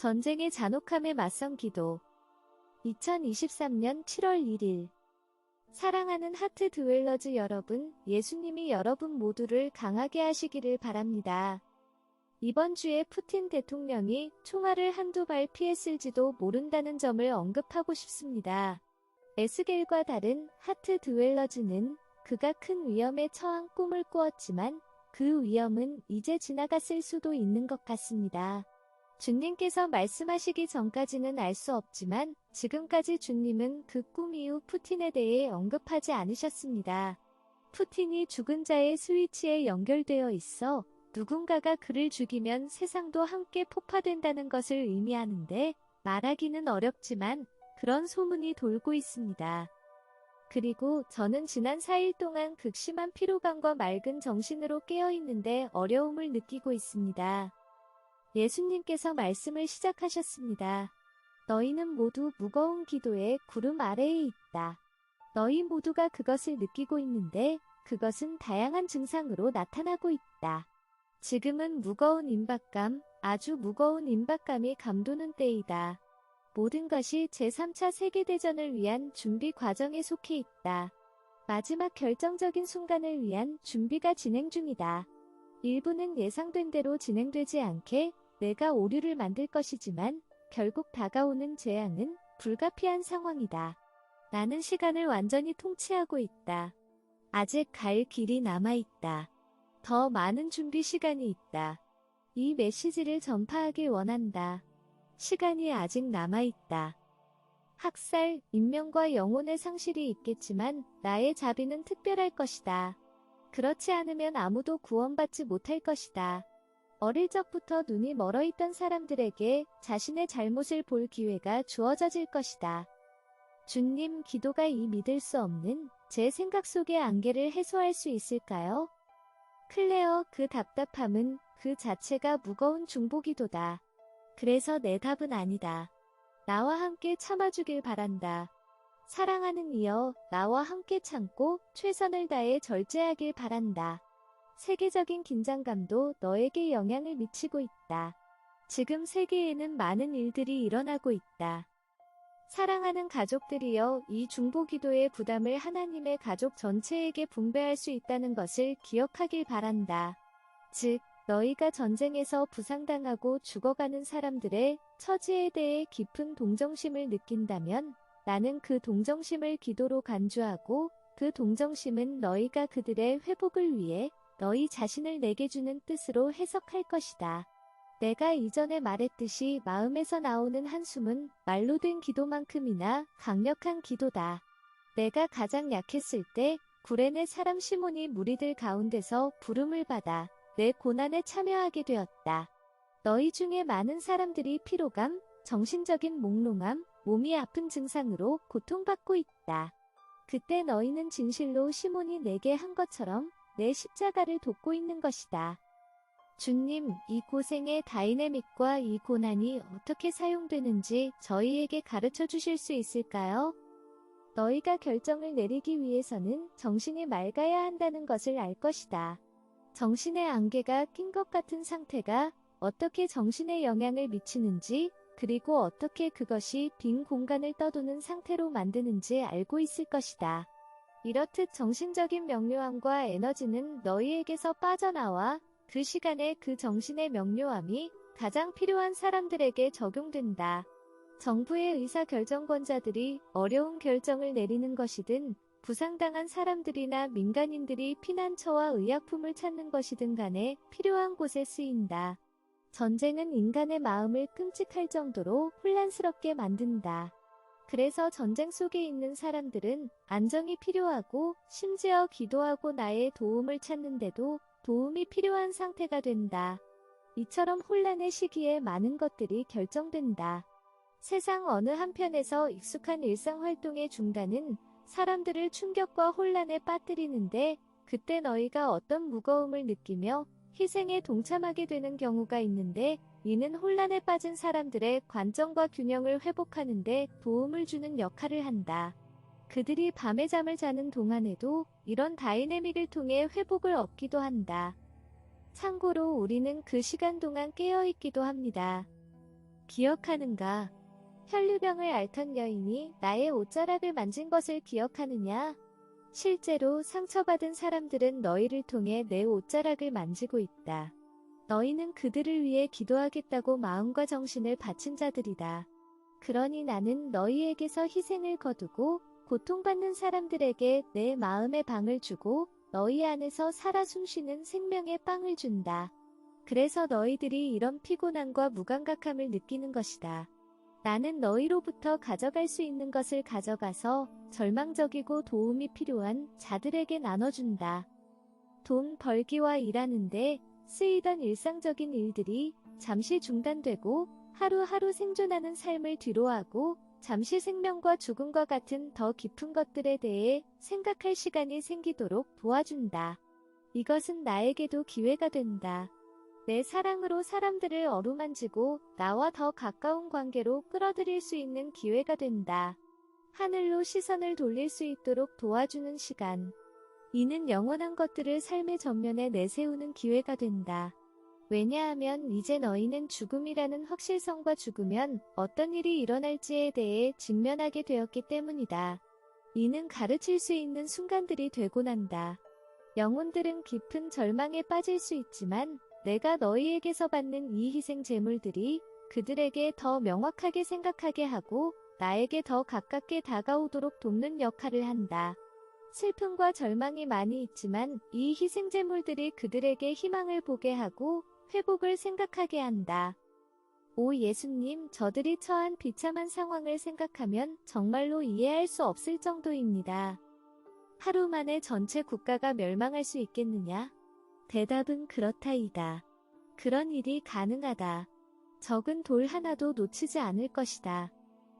전쟁의 잔혹함에 맞선 기도. 2023년 7월 1일. 사랑하는 하트 드웰러즈 여러분, 예수님이 여러분 모두를 강하게 하시기를 바랍니다. 이번 주에 푸틴 대통령이 총알을 한두 발 피했을지도 모른다는 점을 언급하고 싶습니다. 에스겔과 다른 하트 드웰러즈는 그가 큰 위험에 처한 꿈을 꾸었지만 그 위험은 이제 지나갔을 수도 있는 것 같습니다. 주님께서 말씀하시기 전까지는 알 수 없지만 지금까지 주님은 그 꿈 이후 푸틴에 대해 언급하지 않으셨습니다. 푸틴이 죽은 자의 스위치에 연결되어 있어 누군가가 그를 죽이면 세상도 함께 폭파된다는 것을 의미하는데 말하기는 어렵지만 그런 소문이 돌고 있습니다. 그리고 저는 지난 4일 동안 극심한 피로감과 맑은 정신으로 깨어있는데 어려움을 느끼고 있습니다. 예수님께서 말씀을 시작하셨습니다. 너희는 모두 무거운 기도의 구름 아래에 있다. 너희 모두가 그것을 느끼고 있는데 그것은 다양한 증상으로 나타나고 있다. 지금은 무거운 임박감, 아주 무거운 임박감이 감도는 때이다. 모든 것이 제3차 세계대전을 위한 준비 과정에 속해 있다. 마지막 결정적인 순간을 위한 준비가 진행 중이다. 일부는 예상된 대로 진행되지 않게 내가 오류를 만들 것이지만 결국 다가오는 재앙은 불가피한 상황이다. 나는 시간을 완전히 통치하고 있다. 아직 갈 길이 남아있다. 더 많은 준비 시간이 있다. 이 메시지를 전파하길 원한다. 시간이 아직 남아있다. 학살, 인명과 영혼의 상실이 있겠지만 나의 자비는 특별할 것이다. 그렇지 않으면 아무도 구원받지 못할 것이다. 어릴 적부터 눈이 멀어있던 사람들에게 자신의 잘못을 볼 기회가 주어질 것이다. 주님, 기도가 이 믿을 수 없는 제 생각 속의 안개를 해소할 수 있을까요? 클레어, 그 답답함은 그 자체가 무거운 중보기도다. 그래서 내 답은 아니다. 나와 함께 참아주길 바란다. 사랑하는 이여, 나와 함께 참고 최선을 다해 절제하길 바란다. 세계적인 긴장감도 너에게 영향을 미치고 있다. 지금 세계에는 많은 일들이 일어나고 있다. 사랑하는 가족들이여, 이 중보기도의 부담을 하나님의 가족 전체에게 분배할 수 있다는 것을 기억하길 바란다. 즉, 너희가 전쟁에서 부상당하고 죽어가는 사람들의 처지에 대해 깊은 동정심을 느낀다면 나는 그 동정심을 기도로 간주하고 그 동정심은 너희가 그들의 회복을 위해 너희 자신을 내게 주는 뜻으로 해석할 것이다. 내가 이전에 말했듯이 마음에서 나오는 한숨은 말로 된 기도만큼이나 강력한 기도다. 내가 가장 약했을 때 구레네 사람 시몬이 무리들 가운데서 부름을 받아 내 고난에 참여하게 되었다. 너희 중에 많은 사람들이 피로감, 정신적인 몽롱함, 몸이 아픈 증상으로 고통받고 있다. 그때 너희는 진실로 시몬이 내게 한 것처럼 내 십자가를 돕고 있는 것이다. 주님, 이 고생의 다이내믹과 이 고난이 어떻게 사용되는지 저희에게 가르쳐 주실 수 있을까요? 너희가 결정을 내리기 위해서는 정신이 맑아야 한다는 것을 알 것이다. 정신의 안개가 낀 것 같은 상태가 어떻게 정신에 영향을 미치는지, 그리고 어떻게 그것이 빈 공간을 떠도는 상태로 만드는지 알고 있을 것이다. 이렇듯 정신적인 명료함과 에너지는 너희에게서 빠져나와 그 시간에 그 정신의 명료함이 가장 필요한 사람들에게 적용된다. 정부의 의사결정권자들이 어려운 결정을 내리는 것이든 부상당한 사람들이나 민간인들이 피난처와 의약품을 찾는 것이든 간에 필요한 곳에 쓰인다. 전쟁은 인간의 마음을 끔찍할 정도로 혼란스럽게 만든다. 그래서 전쟁 속에 있는 사람들은 안정이 필요하고 심지어 기도하고 나의 도움을 찾는데도 도움이 필요한 상태가 된다. 이처럼 혼란의 시기에 많은 것들이 결정된다. 세상 어느 한편에서 익숙한 일상활동의 중단은 사람들을 충격과 혼란에 빠뜨리는데 그때 너희가 어떤 무거움을 느끼며 희생에 동참하게 되는 경우가 있는데 이는 혼란에 빠진 사람들의 관점과 균형을 회복하는 데 도움을 주는 역할을 한다. 그들이 밤에 잠을 자는 동안에도 이런 다이내믹을 통해 회복을 얻기도 한다. 참고로 우리는 그 시간 동안 깨어있기도 합니다. 기억하는가? 혈류병을 앓던 여인이 나의 옷자락을 만진 것을 기억하느냐? 실제로 상처받은 사람들은 너희를 통해 내 옷자락을 만지고 있다. 너희는 그들을 위해 기도하겠다고 마음과 정신을 바친 자들이다. 그러니 나는 너희에게서 희생을 거두고 고통받는 사람들에게 내 마음의 방을 주고 너희 안에서 살아 숨쉬는 생명의 빵을 준다. 그래서 너희들이 이런 피곤함과 무감각함을 느끼는 것이다. 나는 너희로부터 가져갈 수 있는 것을 가져가서 절망적이고 도움이 필요한 자들에게 나눠준다. 돈 벌기와 일하는데 쓰이던 일상적인 일들이 잠시 중단되고 하루하루 생존하는 삶을 뒤로하고 잠시 생명과 죽음과 같은 더 깊은 것들에 대해 생각할 시간이 생기도록 도와준다. 이것은 나에게도 기회가 된다. 내 사랑으로 사람들을 어루만지고 나와 더 가까운 관계로 끌어들일 수 있는 기회가 된다. 하늘로 시선을 돌릴 수 있도록 도와주는 시간. 이는 영원한 것들을 삶의 전면에 내세우는 기회가 된다. 왜냐하면 이제 너희는 죽음이라는 확실성과 죽으면 어떤 일이 일어날지에 대해 직면하게 되었기 때문이다. 이는 가르칠 수 있는 순간들이 되고 난다. 영혼들은 깊은 절망에 빠질 수 있지만 내가 너희에게서 받는 이 희생 제물들이 그들에게 더 명확하게 생각하게 하고 나에게 더 가깝게 다가오도록 돕는 역할을 한다. 슬픔과 절망이 많이 있지만 이 희생 제물들이 그들에게 희망을 보게 하고 회복을 생각하게 한다. 오 예수님, 저들이 처한 비참한 상황을 생각하면 정말로 이해할 수 없을 정도입니다. 하루 만에 전체 국가가 멸망할 수 있겠느냐? 대답은 그렇다이다. 그런 일이 가능하다. 적은 돌 하나도 놓치지 않을 것이다.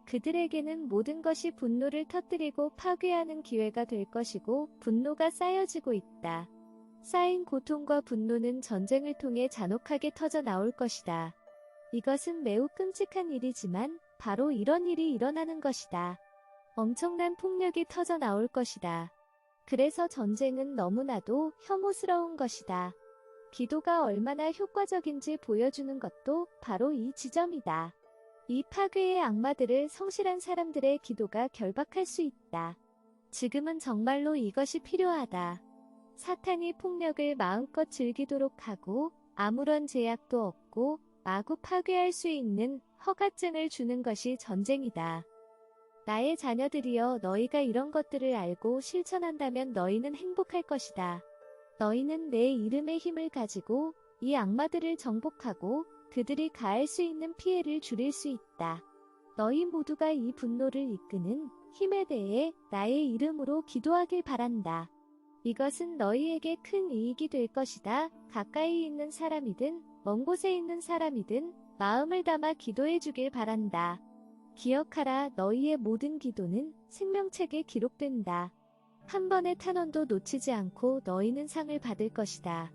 그들에게는 모든 것이 분노를 터뜨리고 파괴하는 기회가 될 것이고 분노가 쌓여지고 있다. 쌓인 고통과 분노는 전쟁을 통해 잔혹하게 터져 나올 것이다. 이것은 매우 끔찍한 일이지만 바로 이런 일이 일어나는 것이다. 엄청난 폭력이 터져 나올 것이다. 그래서 전쟁은 너무나도 혐오스러운 것이다. 기도가 얼마나 효과적인지 보여주는 것도 바로 이 지점이다. 이 파괴의 악마들을 성실한 사람들의 기도가 결박할 수 있다. 지금은 정말로 이것이 필요하다. 사탄이 폭력을 마음껏 즐기도록 하고 아무런 제약도 없고 마구 파괴할 수 있는 허가증을 주는 것이 전쟁이다. 나의 자녀들이여, 너희가 이런 것들을 알고 실천한다면 너희는 행복할 것이다. 너희는 내 이름의 힘을 가지고 이 악마들을 정복하고 그들이 가할 수 있는 피해를 줄일 수 있다. 너희 모두가 이 분노를 이끄는 힘에 대해 나의 이름으로 기도하길 바란다. 이것은 너희에게 큰 이익이 될 것이다. 가까이 있는 사람이든 먼 곳에 있는 사람이든 마음을 담아 기도해 주길 바란다. 기억하라, 너희의 모든 기도는 생명책에 기록된다. 한 번의 탄원도 놓치지 않고 너희는 상을 받을 것이다.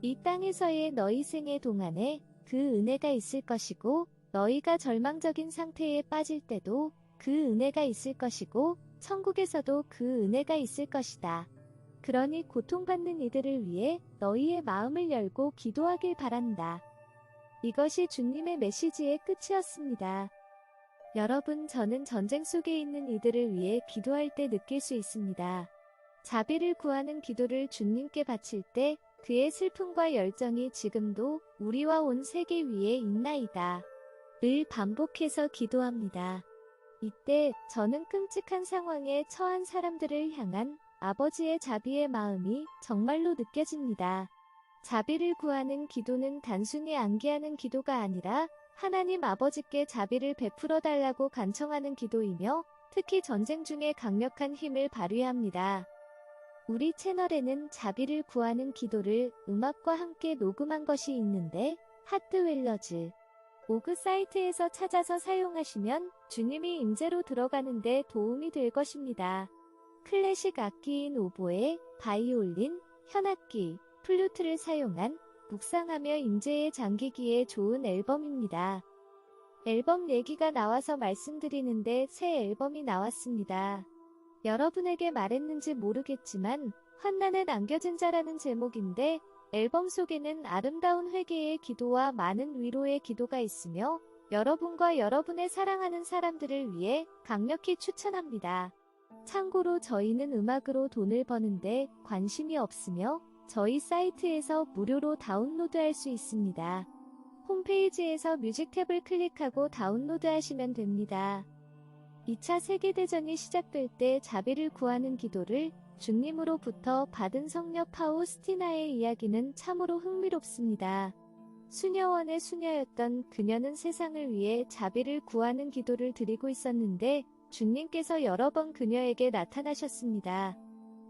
이 땅에서의 너희 생애 동안에 그 은혜가 있을 것이고 너희가 절망적인 상태에 빠질 때도 그 은혜가 있을 것이고 천국에서도 그 은혜가 있을 것이다. 그러니 고통받는 이들을 위해 너희의 마음을 열고 기도하길 바란다. 이것이 주님의 메시지의 끝이었습니다. 여러분, 저는 전쟁 속에 있는 이들을 위해 기도할 때 느낄 수 있습니다. 자비를 구하는 기도를 주님께 바칠 때 그의 슬픔과 열정이 지금도 우리와 온 세계 위에 있나이다. 늘 반복해서 기도합니다. 이때 저는 끔찍한 상황에 처한 사람들을 향한 아버지의 자비의 마음이 정말로 느껴집니다. 자비를 구하는 기도는 단순히 안기하는 기도가 아니라 하나님 아버지께 자비를 베풀어 달라고 간청하는 기도이며 특히 전쟁 중에 강력한 힘을 발휘합니다. 우리 채널에는 자비를 구하는 기도를 음악과 함께 녹음한 것이 있는데 하트웰러즈 오그 사이트에서 찾아서 사용하시면 주님이 임재로 들어가는데 도움이 될 것입니다. 클래식 악기인 오보에, 바이올린, 현악기, 플루트를 사용한 묵상하며 임재에 잠기기에 좋은 앨범입니다. 앨범 얘기가 나와서 말씀드리는데 새 앨범이 나왔습니다. 여러분에게 말했는지 모르겠지만 환난에 남겨진 자라는 제목인데 앨범 속에는 아름다운 회개의 기도와 많은 위로의 기도가 있으며 여러분과 여러분의 사랑하는 사람들을 위해 강력히 추천합니다. 참고로 저희는 음악으로 돈을 버는데 관심이 없으며 저희 사이트에서 무료로 다운로드할 수 있습니다. 홈페이지에서 뮤직 탭을 클릭하고 다운로드하시면 됩니다. 2차 세계대전이 시작될 때 자비를 구하는 기도를 주님으로부터 받은 성녀 파우스티나의 이야기는 참으로 흥미롭습니다. 수녀원의 수녀였던 그녀는 세상을 위해 자비를 구하는 기도를 드리고 있었는데 주님께서 여러 번 그녀에게 나타나셨습니다.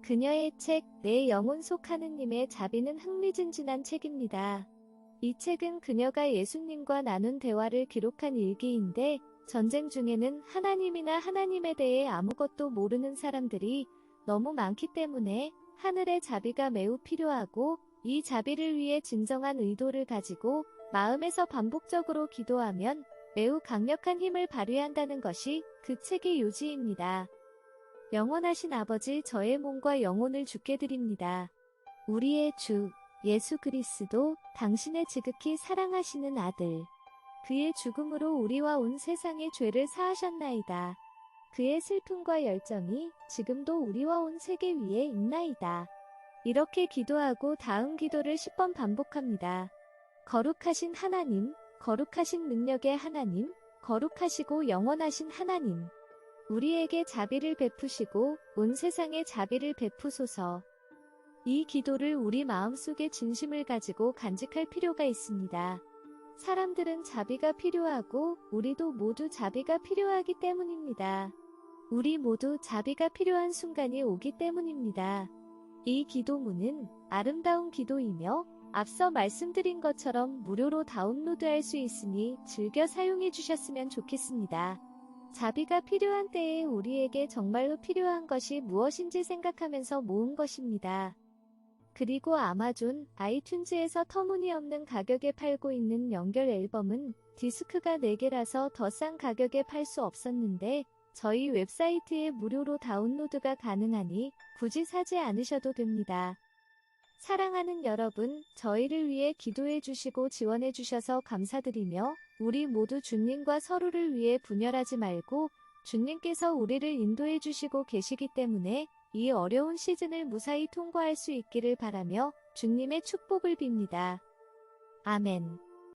그녀의 책 내 영혼 속 하느님의 자비는 흥미진진한 책입니다. 이 책은 그녀가 예수님과 나눈 대화를 기록한 일기인데 전쟁 중에는 하나님이나 하나님에 대해 아무것도 모르는 사람들이 너무 많기 때문에 하늘의 자비가 매우 필요하고 이 자비를 위해 진정한 의도를 가지고 마음에서 반복적으로 기도하면 매우 강력한 힘을 발휘한다는 것이 그 책의 요지입니다. 영원하신 아버지, 저의 몸과 영혼을 주께 드립니다. 우리의 주 예수 그리스도, 당신의 지극히 사랑하시는 아들, 그의 죽음으로 우리와 온 세상의 죄를 사하셨나이다. 그의 슬픔과 열정이 지금도 우리와 온 세계 위에 있나이다. 이렇게 기도하고 다음 기도를 10번 반복합니다. 거룩하신 하나님, 거룩하신 능력의 하나님, 거룩하시고 영원하신 하나님, 우리에게 자비를 베푸시고 온 세상에 자비를 베푸소서. 이 기도를 우리 마음속에 진심을 가지고 간직할 필요가 있습니다. 사람들은 자비가 필요하고 우리도 모두 자비가 필요하기 때문입니다. 우리 모두 자비가 필요한 순간이 오기 때문입니다. 이 기도문은 아름다운 기도이며 앞서 말씀드린 것처럼 무료로 다운로드할 수 있으니 즐겨 사용해 주셨으면 좋겠습니다. 자비가 필요한 때에 우리에게 정말로 필요한 것이 무엇인지 생각하면서 모은 것입니다. 그리고 아마존, 아이튠즈에서 터무니없는 가격에 팔고 있는 연결 앨범은 디스크가 4개라서 더 싼 가격에 팔 수 없었는데 저희 웹사이트에 무료로 다운로드가 가능하니 굳이 사지 않으셔도 됩니다. 사랑하는 여러분, 저희를 위해 기도해 주시고 지원해 주셔서 감사드리며 우리 모두 주님과 서로를 위해 분열하지 말고 주님께서 우리를 인도해 주시고 계시기 때문에 이 어려운 시즌을 무사히 통과할 수 있기를 바라며 주님의 축복을 빕니다. 아멘.